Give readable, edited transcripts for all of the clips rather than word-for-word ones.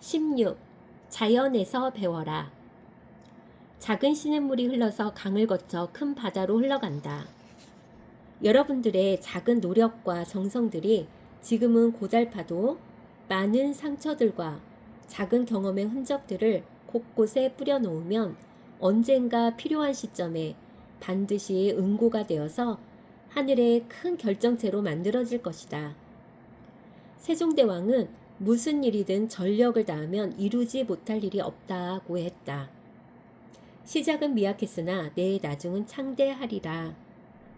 16. 자연에서 배워라. 작은 시냇물이 흘러서 강을 거쳐 큰 바다로 흘러간다. 여러분들의 작은 노력과 정성들이 지금은 고달파도 많은 상처들과 작은 경험의 흔적들을 곳곳에 뿌려놓으면 언젠가 필요한 시점에 반드시 응고가 되어서 하늘의 큰 결정체로 만들어질 것이다. 세종대왕은 무슨 일이든 전력을 다하면 이루지 못할 일이 없다고 했다. 시작은 미약했으나 내 나중은 창대하리라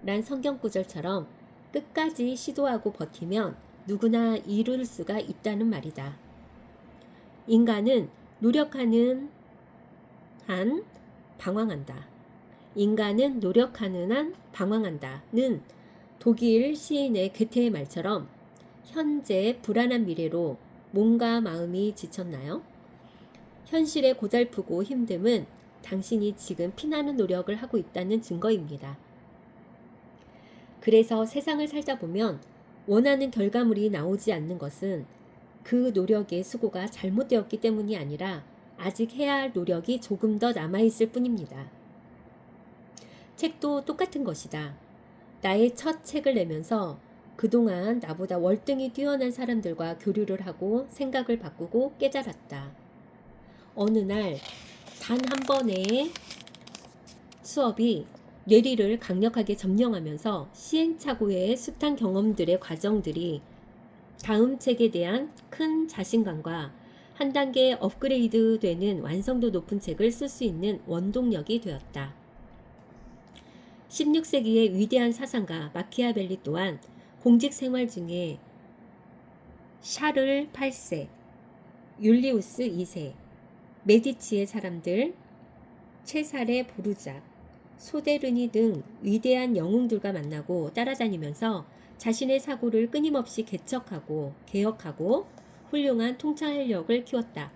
란 성경구절처럼 끝까지 시도하고 버티면 누구나 이룰 수가 있다는 말이다. 인간은 노력하는 한 방황한다. 인간은 노력하는 한 방황한다는 독일 시인의 괴테의 말처럼 현재 불안한 미래로 몸과 마음이 지쳤나요? 현실의 고달프고 힘듦은 당신이 지금 피나는 노력을 하고 있다는 증거입니다. 그래서 세상을 살다 보면 원하는 결과물이 나오지 않는 것은 그 노력의 수고가 잘못되었기 때문이 아니라 아직 해야 할 노력이 조금 더 남아있을 뿐입니다. 책도 똑같은 것이다. 나의 첫 책을 내면서 그동안 나보다 월등히 뛰어난 사람들과 교류를 하고 생각을 바꾸고 깨달았다. 어느 날 단 한 번의 수업이 뇌리를 강력하게 점령하면서 시행착오의 숱한 경험들의 과정들이 다음 책에 대한 큰 자신감과 한 단계 업그레이드 되는 완성도 높은 책을 쓸 수 있는 원동력이 되었다. 16세기의 위대한 사상가 마키아벨리 또한 공직 생활 중에 샤를 8세, 율리우스 2세, 메디치의 사람들, 체사레 보르작, 소데르니 등 위대한 영웅들과 만나고 따라다니면서 자신의 사고를 끊임없이 개척하고 개혁하고 훌륭한 통찰력을 키웠다.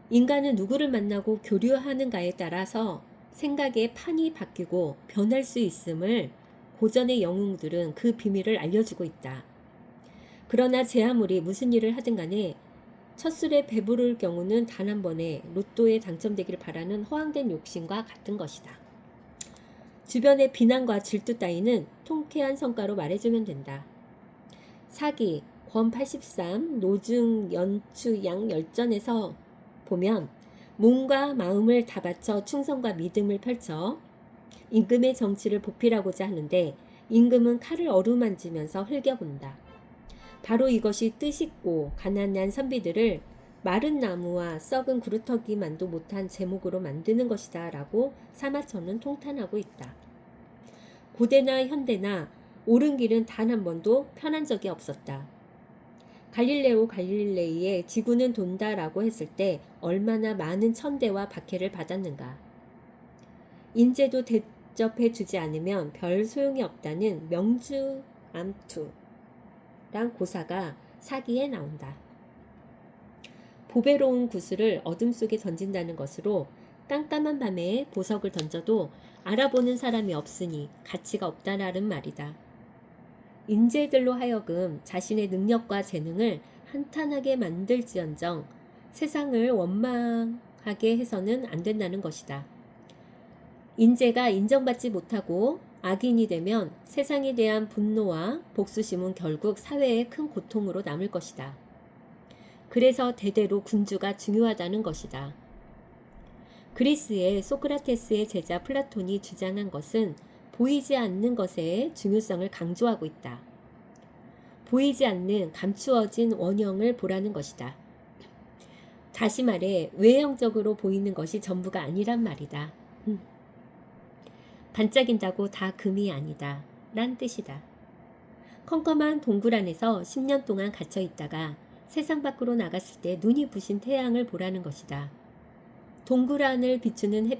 인간은 누구를 만나고 교류하는가에 따라서 생각의 판이 바뀌고 변할 수 있음을 고전의 영웅들은 그 비밀을 알려주고 있다. 그러나 제 아무리 무슨 일을 하든 간에 첫 술에 배부를 경우는 단 한 번에 로또에 당첨되길 바라는 허황된 욕심과 같은 것이다. 주변의 비난과 질투 따위는 통쾌한 성과로 말해주면 된다. 사기, 권 83, 노중 연추양 열전에서 보면 몸과 마음을 다 바쳐 충성과 믿음을 펼쳐 임금의 정치를 보필하고자 하는데 임금은 칼을 어루만지면서 흘겨본다. 바로 이것이 뜻있고 가난한 선비들을 마른 나무와 썩은 그루터기만도 못한 제목으로 만드는 것이다 라고 사마천은 통탄하고 있다. 고대나 현대나 옳은 길은 단 한 번도 편한 적이 없었다. 갈릴레오 갈릴레이의 지구는 돈다라고 했을 때 얼마나 많은 천대와 박해를 받았는가. 인재도 대접해 주지 않으면 별 소용이 없다는 명주암투란 고사가 사기에 나온다. 보배로운 구슬을 어둠 속에 던진다는 것으로 깜깜한 밤에 보석을 던져도 알아보는 사람이 없으니 가치가 없다라는 말이다. 인재들로 하여금 자신의 능력과 재능을 한탄하게 만들지언정 세상을 원망하게 해서는 안 된다는 것이다. 인재가 인정받지 못하고 악인이 되면 세상에 대한 분노와 복수심은 결국 사회의 큰 고통으로 남을 것이다. 그래서 대대로 군주가 중요하다는 것이다. 그리스의 소크라테스의 제자 플라톤이 주장한 것은 보이지 않는 것의 중요성을 강조하고 있다. 보이지 않는 감추어진 원형을 보라는 것이다. 다시 말해 외형적으로 보이는 것이 전부가 아니란 말이다. 반짝인다고 다 금이 아니다 란 뜻이다. 컴컴한 동굴 안에서 10년 동안 갇혀 있다가 세상 밖으로 나갔을 때 눈이 부신 태양을 보라는 것이다. 동굴 안을 비추는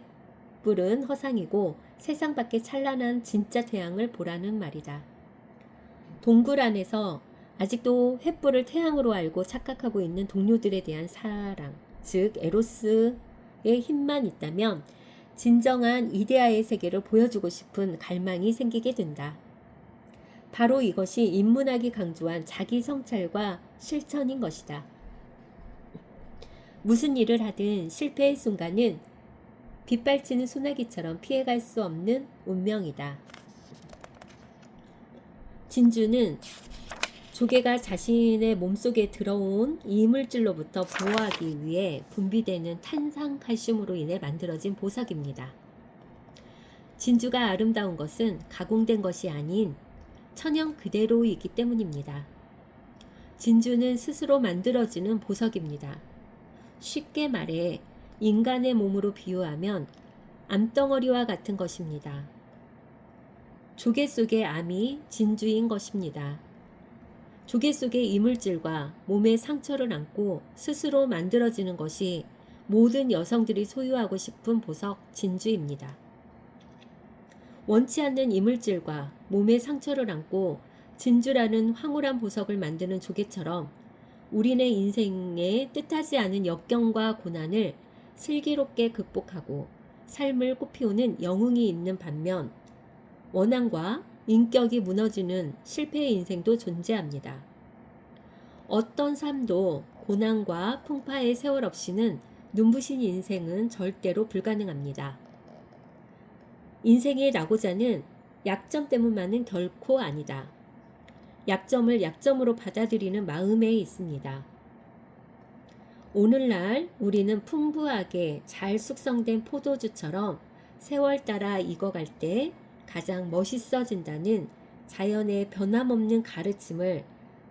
햇불은 허상이고 세상 밖의 찬란한 진짜 태양을 보라는 말이다. 동굴 안에서 아직도 햇불을 태양으로 알고 착각하고 있는 동료들에 대한 사랑, 즉 에로스의 힘만 있다면 진정한 이데아의 세계를 보여주고 싶은 갈망이 생기게 된다. 바로 이것이 인문학이 강조한 자기 성찰과 실천인 것이다. 무슨 일을 하든 실패의 순간은 빗발치는 소나기처럼 피해갈 수 없는 운명이다. 진주는 조개가 자신의 몸속에 들어온 이물질로부터 보호하기 위해 분비되는 탄산칼슘으로 인해 만들어진 보석입니다. 진주가 아름다운 것은 가공된 것이 아닌 천연 그대로이기 때문입니다. 진주는 스스로 만들어지는 보석입니다. 쉽게 말해 인간의 몸으로 비유하면 암덩어리와 같은 것입니다. 조개 속의 암이 진주인 것입니다. 조개 속의 이물질과 몸의 상처를 안고 스스로 만들어지는 것이 모든 여성들이 소유하고 싶은 보석 진주입니다. 원치 않는 이물질과 몸의 상처를 안고 진주라는 황홀한 보석을 만드는 조개처럼 우리네 인생의 뜻하지 않은 역경과 고난을 슬기롭게 극복하고 삶을 꽃피우는 영웅이 있는 반면 원한과 인격이 무너지는 실패의 인생도 존재합니다. 어떤 삶도 고난과 풍파의 세월 없이는 눈부신 인생은 절대로 불가능합니다. 인생의 낙오자는 약점 때문만은 결코 아니다. 약점을 약점으로 받아들이는 마음에 있습니다. 오늘날 우리는 풍부하게 잘 숙성된 포도주처럼 세월 따라 익어갈 때 가장 멋있어진다는 자연의 변함없는 가르침을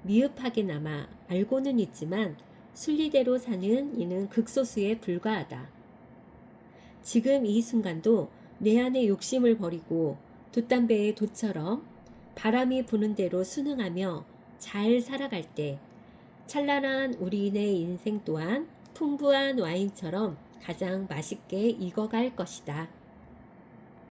미흡하게나마 알고는 있지만 순리대로 사는 이는 극소수에 불과하다. 지금 이 순간도 내 안의 욕심을 버리고 돛담배의 돛처럼 바람이 부는 대로 순응하며 잘 살아갈 때 찬란한 우리네 인생 또한 풍부한 와인처럼 가장 맛있게 익어갈 것이다.